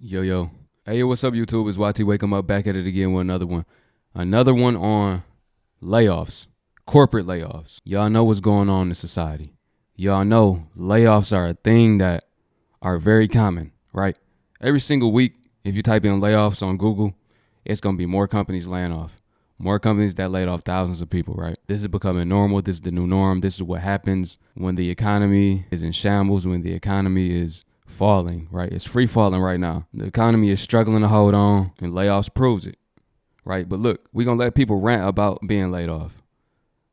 Yo, yo. Hey, yo, what's up, YouTube? It's YT Wake 'em Up, back at it again with another one. Another one on layoffs, corporate layoffs. Y'all know what's going on in society. Y'all know layoffs are a thing that are very common, right? Every single week, if you type in layoffs on Google, it's going to be more companies laying off. More companies that laid off thousands of people, right? This is becoming normal. This is the new norm. This is what happens when the economy is in shambles, when the economy is falling, right? It's free falling right now. The economy is struggling to hold on, and layoffs proves it, right? But look, we're going to let people rant about being laid off,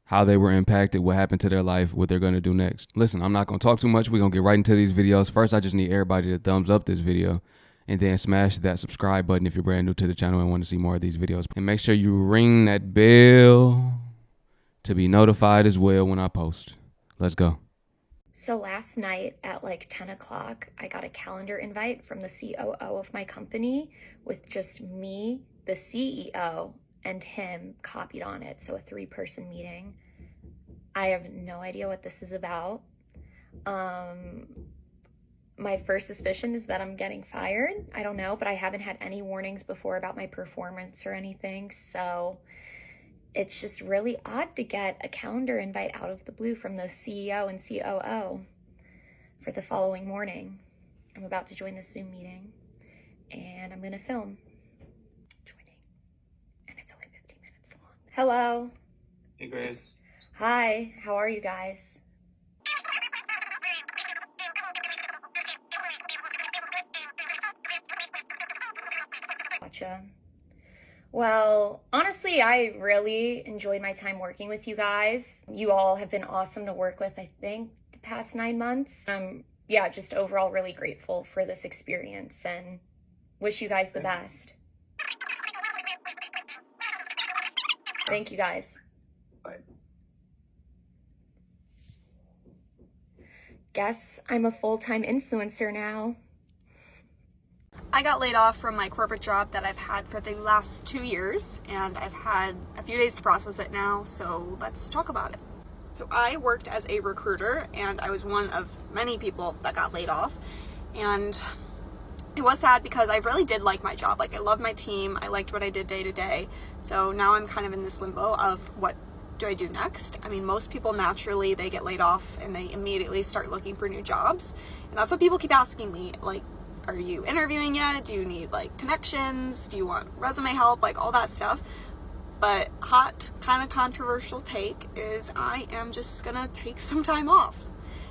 how they were impacted, what happened to their life, what they're going to do next. Listen, I'm not going to talk too much. We're going to get right into these videos. First, I just need everybody to thumbs up this video and then smash that subscribe button if you're brand new to the channel and want to see more of these videos. And make sure you ring that bell to be notified as well when I post. Let's go. So last night at like 10 o'clock, I got a calendar invite from the COO of my company with just me, the CEO, and him copied on it. So a 3-person meeting. I have no idea what this is about. My first suspicion is that I'm getting fired. I don't know, but I haven't had any warnings before about my performance or anything. So it's just really odd to get a calendar invite out of the blue from the CEO and COO for the following morning. I'm about to join the Zoom meeting and I'm gonna film. Joining. And it's only 15 minutes long. Hello. Hey, Grace. Hi, how are you guys? Gotcha. Well, honestly, I really enjoyed my time working with you guys. You all have been awesome to work with, I think, the past 9 months. Yeah, just overall really grateful for this experience and wish you guys the best. Thank you guys. Bye. Guess I'm a full-time influencer now. I got laid off from my corporate job that I've had for the last 2 years, and I've had a few days to process it now, so let's talk about it. So I worked as a recruiter, and I was one of many people that got laid off, and it was sad because I really did like my job. Like, I loved my team, I liked what I did day to day, so now I'm kind of in this limbo of what do I do next? I mean, most people naturally, they get laid off and they immediately start looking for new jobs, and that's what people keep asking me, like, are you interviewing yet? Do you need like connections? Do you want resume help? Like all that stuff. But hot, kind of controversial take is I am just gonna take some time off.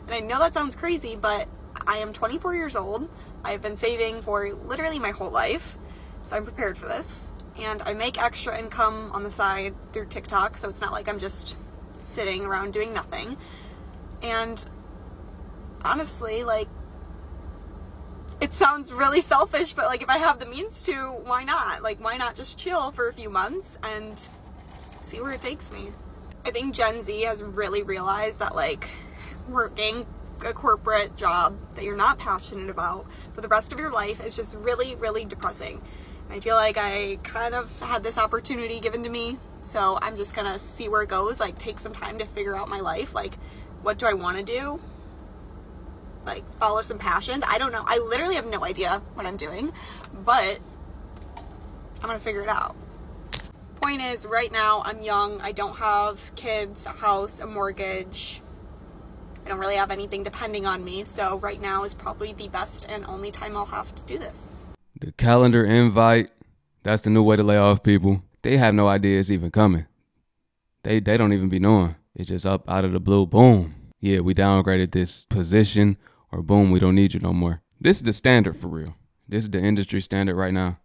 And I know that sounds crazy, but I am 24 years old. I've been saving for literally my whole life. So I'm prepared for this. And I make extra income on the side through TikTok. So it's not like I'm just sitting around doing nothing. And honestly, like, it sounds really selfish, but like if I have the means to, why not? Like, why not just chill for a few months and see where it takes me? I think Gen Z has really realized that like working a corporate job that you're not passionate about for the rest of your life is just really, really depressing. I feel like I kind of had this opportunity given to me, so I'm just gonna see where it goes, like take some time to figure out my life. Like, what do I want to do? Like, follow some passions. I don't know. I literally have no idea what I'm doing, but I'm gonna figure it out. Point is, right now I'm young. I don't have kids, a house, a mortgage. I don't really have anything depending on me. So right now is probably the best and only time I'll have to do this. The calendar invite, that's the new way to lay off people. They have no idea it's even coming. They don't even be knowing. It's just up out of the blue, boom. Yeah, we downgraded this position, or boom, we don't need you no more. This is the standard for real. This is the industry standard right now.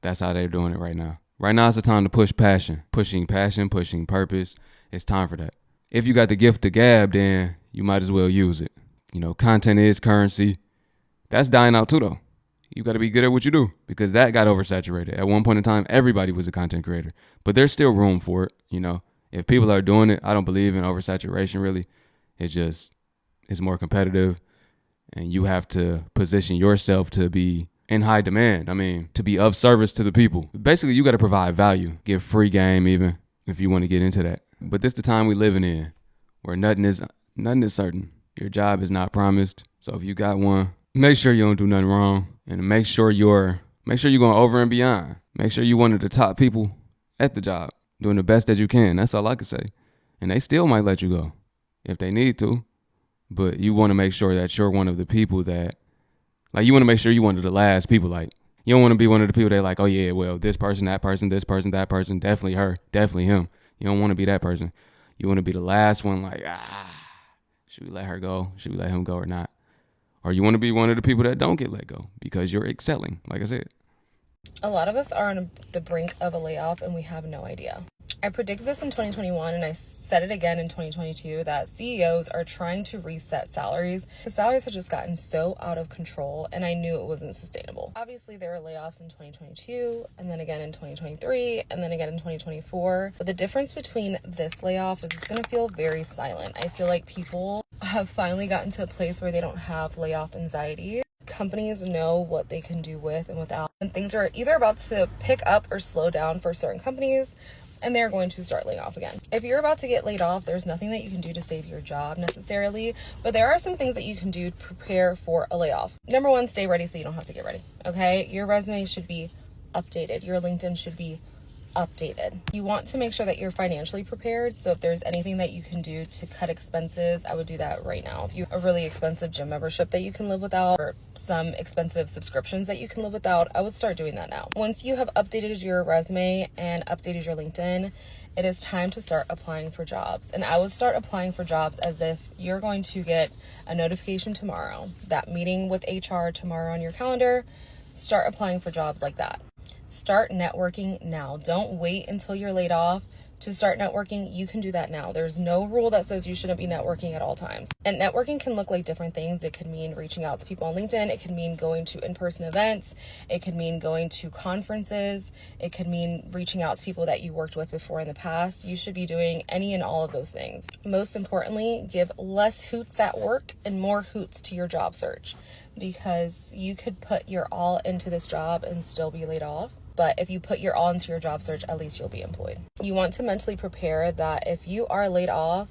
That's how they're doing it right now. Right now is the time to push passion, pushing purpose. It's time for that. If you got the gift of gab, then you might as well use it. You know, content is currency. That's dying out too, though. You got to be good at what you do, because that got oversaturated. At one point in time, everybody was a content creator, but there's still room for it. You know, if people are doing it, I don't believe in oversaturation really. It's more competitive, and you have to position yourself to be in high demand. I mean, to be of service to the people. Basically, you got to provide value, give free game even if you want to get into that. But this the time we living in, where nothing is certain. Your job is not promised. So if you got one, make sure you don't do nothing wrong and make sure you're going over and beyond. Make sure you're one of the top people at the job, doing the best that you can. That's all I can say. And they still might let you go if they need to, but you want to make sure that you're one of the people that, like, you want to make sure you're one of the last people. Like, you don't want to be one of the people that like, oh yeah, well, this person, that person, this person, that person, definitely her, definitely him. You don't want to be that person. You want to be the last one, like, should we let her go? Should we let him go or not? Or you want to be one of the people that don't get let go because you're excelling, like I said. A lot of us are on the brink of a layoff and we have no idea. I predicted this in 2021 and I said it again in 2022 that CEOs are trying to reset salaries. The salaries had just gotten so out of control and I knew it wasn't sustainable. Obviously there were layoffs in 2022 and then again in 2023 and then again in 2024. But the difference between this layoff is it's going to feel very silent. I feel like people have finally gotten to a place where they don't have layoff anxiety. Companies know what they can do with and without. And things are either about to pick up or slow down for certain companies, and they're going to start laying off again. If you're about to get laid off, there's nothing that you can do to save your job necessarily, but there are some things that you can do to prepare for a layoff. Number one, stay ready so you don't have to get ready, okay? Your resume should be updated. Your LinkedIn should be updated. You want to make sure that you're financially prepared. So if there's anything that you can do to cut expenses, I would do that right now. If you have a really expensive gym membership that you can live without, or some expensive subscriptions that you can live without, I would start doing that now. Once you have updated your resume and updated your LinkedIn, it is time to start applying for jobs. And I would start applying for jobs as if you're going to get a notification tomorrow, that meeting with HR tomorrow on your calendar. Start applying for jobs like that. Start networking now. Don't wait until you're laid off to start networking. You can do that now. There's no rule that says you shouldn't be networking at all times. And networking can look like different things. It could mean reaching out to people on LinkedIn. It could mean going to in-person events. It could mean going to conferences. It could mean reaching out to people that you worked with before in the past. You should be doing any and all of those things. Most importantly, give less hoots at work and more hoots to your job search, because you could put your all into this job and still be laid off. But if you put your all into your job search, at least you'll be employed. You want to mentally prepare that if you are laid off,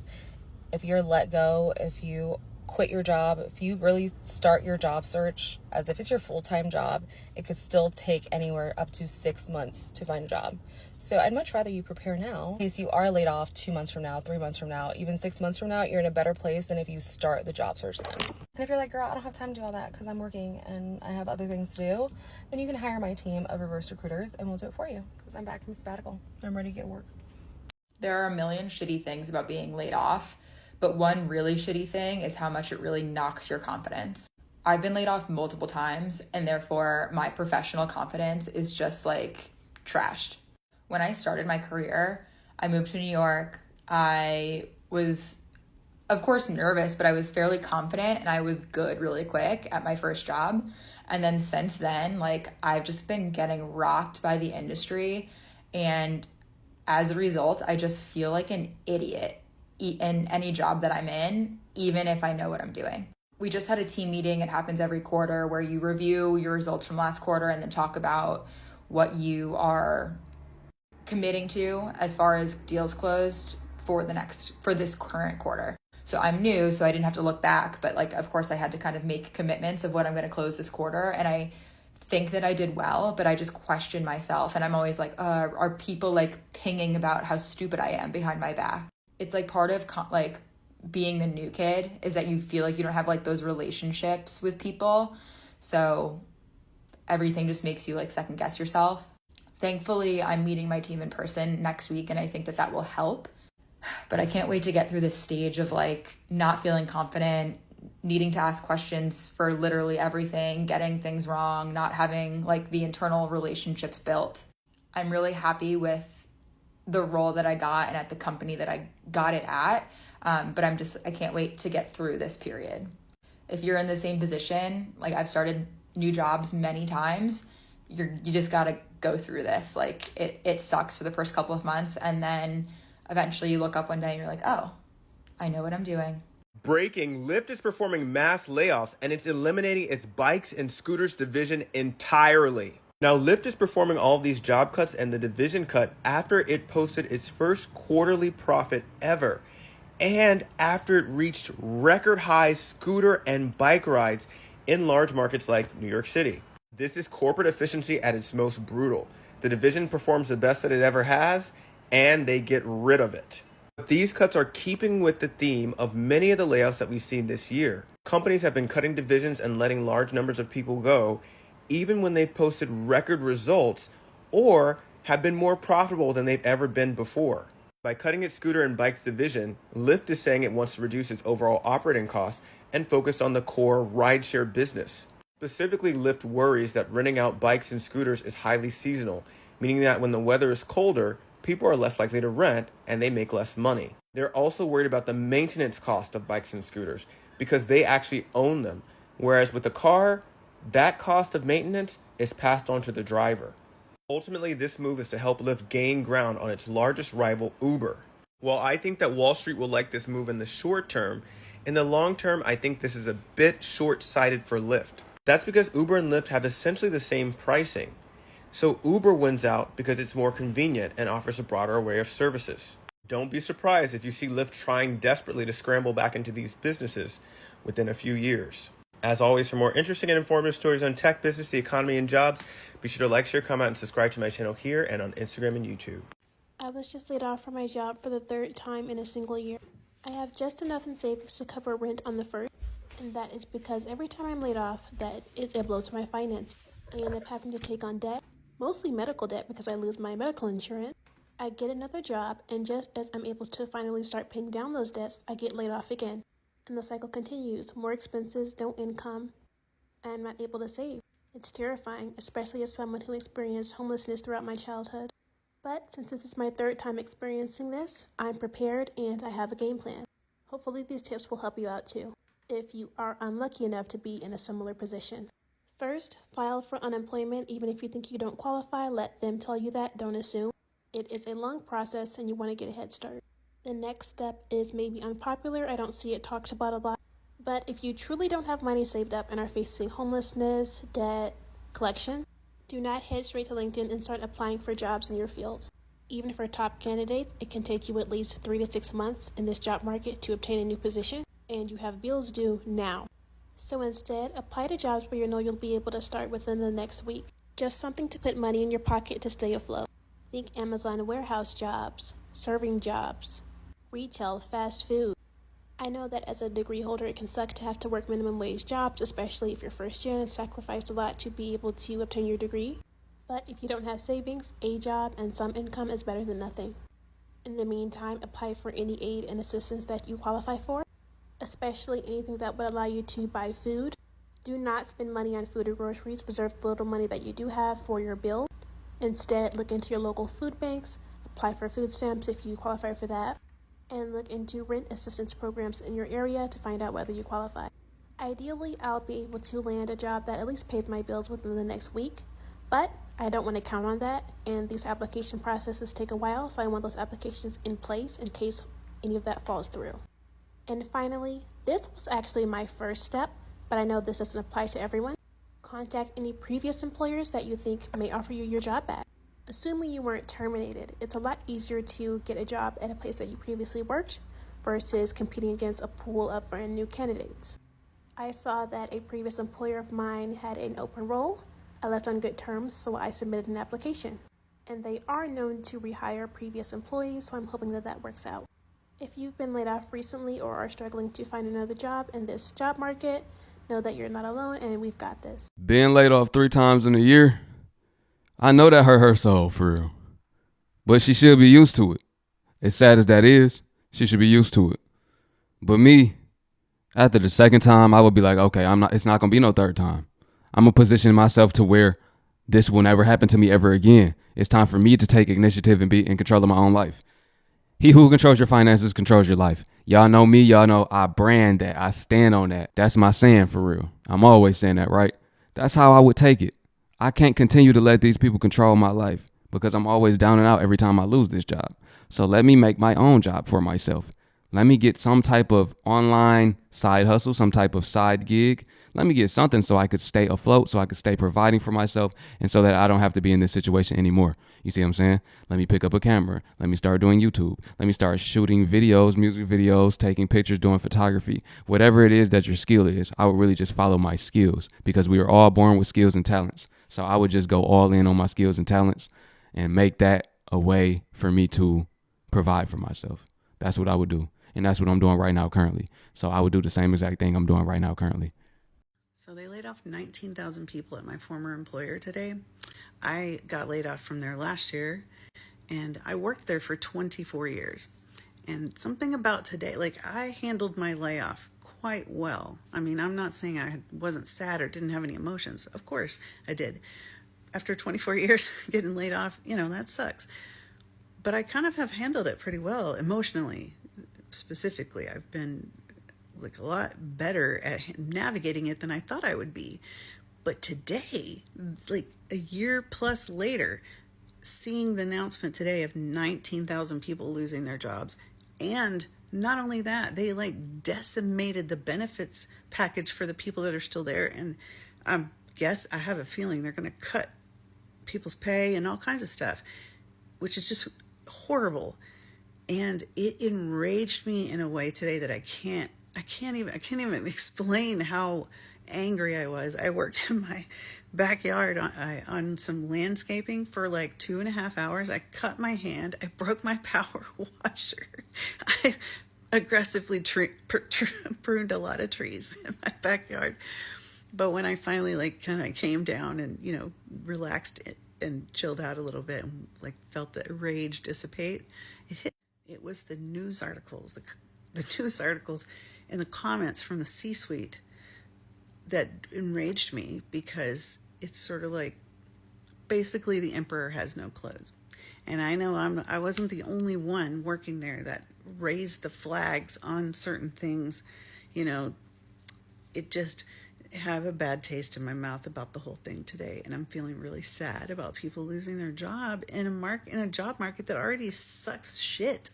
if you're let go, if you quit your job, if you really start your job search as if it's your full-time job, it could still take anywhere up to 6 months to find a job. So I'd much rather you prepare now in case you are laid off 2 months from now, 3 months from now, even 6 months from now. You're in a better place than if you start the job search then. And if you're like, girl, I don't have time to do all that because I'm working and I have other things to do, then you can hire my team of reverse recruiters and we'll do it for you, because I'm back from sabbatical. I'm ready to get to work. There are a million shitty things about being laid off, but one really shitty thing is how much it really knocks your confidence. I've been laid off multiple times, and therefore my professional confidence is just like trashed. When I started my career, I moved to New York. I was, of course, nervous, but I was fairly confident and I was good really quick at my first job. And then since then, like, I've just been getting rocked by the industry. And as a result, I just feel like an idiot in any job that I'm in, even if I know what I'm doing. We just had a team meeting. It happens every quarter where you review your results from last quarter and then talk about what you are committing to as far as deals closed for this current quarter. So I'm new, so I didn't have to look back, but like, of course I had to kind of make commitments of what I'm going to close this quarter. And I think that I did well, but I just question myself. And I'm always like, are people like pinging about how stupid I am behind my back? It's like part of like being the new kid is that you feel like you don't have like those relationships with people. So everything just makes you like second guess yourself. Thankfully, I'm meeting my team in person next week, and I think that will help. But I can't wait to get through this stage of like not feeling confident, needing to ask questions for literally everything, getting things wrong, not having like the internal relationships built. I'm really happy with the role that I got and at the company that I got it at. But I can't wait to get through this period. If you're in the same position, like I've started new jobs many times, you just got to go through this. Like it sucks for the first couple of months, and then eventually you look up one day and you're like, oh, I know what I'm doing. Breaking, Lyft is performing mass layoffs and it's eliminating its bikes and scooters division entirely. Now, Lyft is performing all of these job cuts and the division cut after it posted its first quarterly profit ever, and after it reached record high scooter and bike rides in large markets like New York City. This is corporate efficiency at its most brutal. The division performs the best that it ever has, and they get rid of it. But these cuts are keeping with the theme of many of the layoffs that we've seen this year. Companies have been cutting divisions and letting large numbers of people go, even when they've posted record results or have been more profitable than they've ever been before. By cutting its scooter and bikes division, Lyft is saying it wants to reduce its overall operating costs and focus on the core rideshare business. Specifically, Lyft worries that renting out bikes and scooters is highly seasonal, meaning that when the weather is colder, people are less likely to rent and they make less money. They're also worried about the maintenance cost of bikes and scooters because they actually own them, whereas with a car, that cost of maintenance is passed on to the driver. Ultimately, this move is to help Lyft gain ground on its largest rival, Uber. While I think that Wall Street will like this move in the short term, in the long term, I think this is a bit short-sighted for Lyft. That's because Uber and Lyft have essentially the same pricing. So Uber wins out because it's more convenient and offers a broader array of services. Don't be surprised if you see Lyft trying desperately to scramble back into these businesses within a few years. As always, for more interesting and informative stories on tech, business, the economy, and jobs, be sure to like, share, comment, and subscribe to my channel here and on Instagram and YouTube. I was just laid off from my job for the third time in a single year. I have just enough in savings to cover rent on the first, and that is because every time I'm laid off, that is a blow to my finances. I end up having to take on debt, mostly medical debt because I lose my medical insurance. I get another job, and just as I'm able to finally start paying down those debts, I get laid off again. And the cycle continues. More expenses, no income, and I'm not able to save. It's terrifying, especially as someone who experienced homelessness throughout my childhood. But since this is my third time experiencing this, I'm prepared and I have a game plan. Hopefully these tips will help you out too, if you are unlucky enough to be in a similar position. First, file for unemployment. Even if you think you don't qualify, let them tell you that. Don't assume. It is a long process and you want to get a head start. The next step is maybe unpopular. I don't see it talked about a lot. But if you truly don't have money saved up and are facing homelessness, debt, collection, do not head straight to LinkedIn and start applying for jobs in your field. Even for top candidates, it can take you at least 3 to 6 months in this job market to obtain a new position, and you have bills due now. So instead, apply to jobs where you know you'll be able to start within the next week. Just something to put money in your pocket to stay afloat. Think Amazon warehouse jobs, serving jobs, retail, fast food. I know that as a degree holder, it can suck to have to work minimum wage jobs, especially if you're first year and sacrificed a lot to be able to obtain your degree. But if you don't have savings, a job and some income is better than nothing. In the meantime, apply for any aid and assistance that you qualify for, especially anything that would allow you to buy food. Do not spend money on food or groceries. Preserve the little money that you do have for your bill. Instead, look into your local food banks, apply for food stamps if you qualify for that, and look into rent assistance programs in your area to find out whether you qualify. Ideally, I'll be able to land a job that at least pays my bills within the next week, but I don't want to count on that, and these application processes take a while, so I want those applications in place in case any of that falls through. And finally, this was actually my first step, but I know this doesn't apply to everyone. Contact any previous employers that you think may offer you your job back. Assuming you weren't terminated, it's a lot easier to get a job at a place that you previously worked versus competing against a pool of brand new candidates. I saw that a previous employer of mine had an open role. I left on good terms, so I submitted an application. And they are known to rehire previous employees, so I'm hoping that that works out. If you've been laid off recently or are struggling to find another job in this job market, know that you're not alone and we've got this. Being laid off 3 times in a year, I know that hurt her soul for real. But she should be used to it. As sad as that is, she should be used to it. But me, after the second time, I would be like, okay, it's not gonna be no third time. I'm gonna position myself to where this will never happen to me ever again. It's time for me to take initiative and be in control of my own life. He who controls your finances controls your life. Y'all know me, y'all know I brand that. I stand on that. That's my saying for real. I'm always saying that, right? That's how I would take it. I can't continue to let these people control my life because I'm always down and out every time I lose this job. So let me make my own job for myself. Let me get some type of online side hustle, some type of side gig. Let me get something so I could stay afloat, so I could stay providing for myself, and so that I don't have to be in this situation anymore. You see what I'm saying? Let me pick up a camera. Let me start doing YouTube. Let me start shooting videos, music videos, taking pictures, doing photography. Whatever it is that your skill is, I would really just follow my skills, because we are all born with skills and talents. So I would just go all in on my skills and talents and make that a way for me to provide for myself. That's what I would do. And that's what I'm doing right now currently. So I would do the same exact thing I'm doing right now currently. So they laid off 19,000 people at my former employer today. I got laid off from there last year, and I worked there for 24 years. And something about today, like, I handled my layoff quite well. I mean, I'm not saying I wasn't sad or didn't have any emotions. Of course I did. After 24 years getting laid off, that sucks. But I kind of have handled it pretty well emotionally. Specifically, I've been like a lot better at navigating it than I thought I would be. But today, like a year plus later, seeing the announcement today of 19,000 people losing their jobs, and not only that, they like decimated the benefits package for the people that are still there. And I have a feeling they're going to cut people's pay and all kinds of stuff, which is just horrible. And it enraged me in a way today that I can't even explain how angry I was. I worked in my backyard on some landscaping for like 2.5 hours. I cut my hand. I broke my power washer. I aggressively pruned a lot of trees in my backyard. But when I finally kind of came down and, relaxed and chilled out a little bit and felt the rage dissipate, it was the news articles, the news articles and the comments from the C-suite that enraged me, because it's sort of like basically the emperor has no clothes. And I know I wasn't the only one working there that raised the flags on certain things. It just have a bad taste in my mouth about the whole thing today, and I'm feeling really sad about people losing their job in a job market that already sucks shit.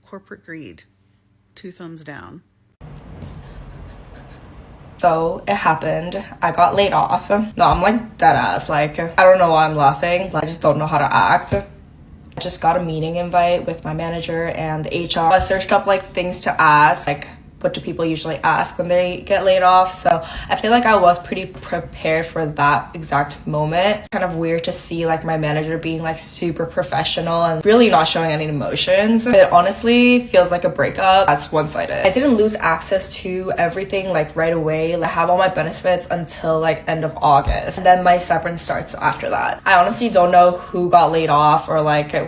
Corporate greed, 2 thumbs down. So it happened. I got laid off. No, I'm like dead ass. I don't know why I'm laughing. I just don't know how to act. I just got a meeting invite with my manager and the HR. I searched up things to ask, what do people usually ask when they get laid off? So I feel like I was pretty prepared for that exact moment. Kind of weird to see my manager being super professional and really not showing any emotions. It honestly feels like a breakup. That's one-sided. I didn't lose access to everything right away. I have all my benefits until end of August. And then my severance starts after that. I honestly don't know who got laid off or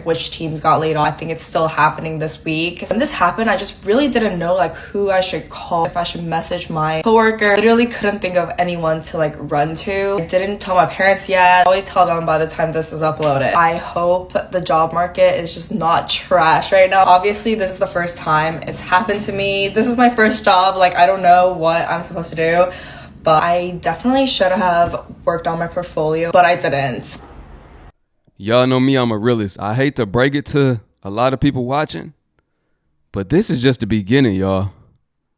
which teams got laid off. I think it's still happening this week. When this happened, I just really didn't know who I should call, if I should message my coworker. Literally couldn't think of anyone to run to. I didn't tell my parents yet. I'll always tell them by the time this is uploaded. I hope the job market is just not trash right now. Obviously, this is the first time it's happened to me. This is my first job. I don't know what I'm supposed to do, but I definitely should have worked on my portfolio, but I didn't. Y'all know me, I'm a realist. I hate to break it to a lot of people watching, but this is just the beginning, y'all.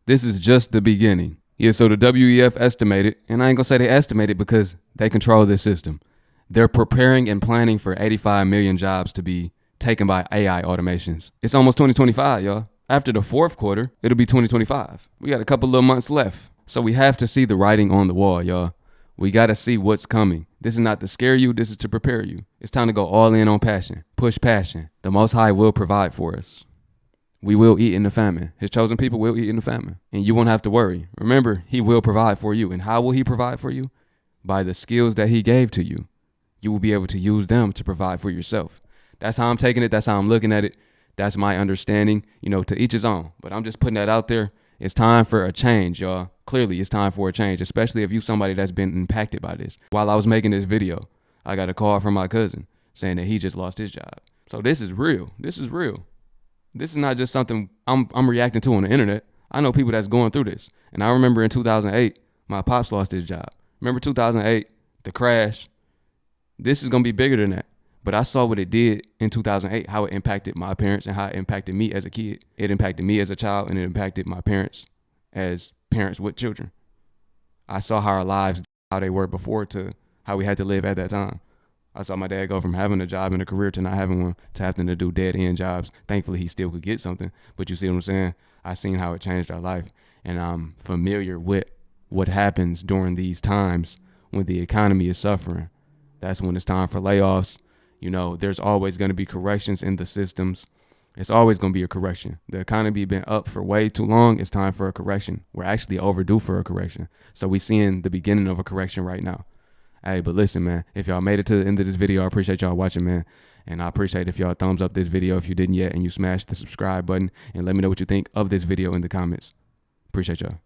This is just the beginning. Yeah, so the WEF estimated, and I ain't gonna say they estimated because they control this system. They're preparing and planning for 85 million jobs to be taken by AI automations. It's almost 2025, y'all. After the fourth quarter, it'll be 2025. We got a couple little months left. So we have to see the writing on the wall, y'all. We gotta see what's coming. This is not to scare you, this is to prepare you. It's time to go all in on passion. Push passion. The Most High will provide for us. We will eat in the famine. His chosen people will eat in the famine. And you won't have to worry. Remember, he will provide for you. And how will he provide for you? By the skills that he gave to you. You will be able to use them to provide for yourself. That's how I'm taking it. That's how I'm looking at it. That's my understanding, to each his own. But I'm just putting that out there. It's time for a change, y'all. Clearly, it's time for a change, especially if you somebody that's been impacted by this. While I was making this video, I got a call from my cousin saying that he just lost his job. So this is real. This is real. This is not just something I'm reacting to on the internet. I know people that's going through this. And I remember in 2008, my pops lost his job. Remember 2008, the crash? This is going to be bigger than that. But I saw what it did in 2008, how it impacted my parents and how it impacted me as a kid. It impacted me as a child, and it impacted my parents as parents with children. I saw how our lives, how they were before to how we had to live at that time. I saw my dad go from having a job and a career to not having one, to having to do dead-end jobs. Thankfully, he still could get something. But you see what I'm saying? I seen how it changed our life. And I'm familiar with what happens during these times when the economy is suffering. That's when it's time for layoffs. You know, there's always going to be corrections in the systems. It's always going to be a correction. The economy been up for way too long. It's time for a correction. We're actually overdue for a correction. So we seeing the beginning of a correction right now. Hey, but listen, man, if y'all made it to the end of this video, I appreciate y'all watching, man. And I appreciate if y'all thumbs up this video if you didn't yet, and you smash the subscribe button, and let me know what you think of this video in the comments. Appreciate y'all.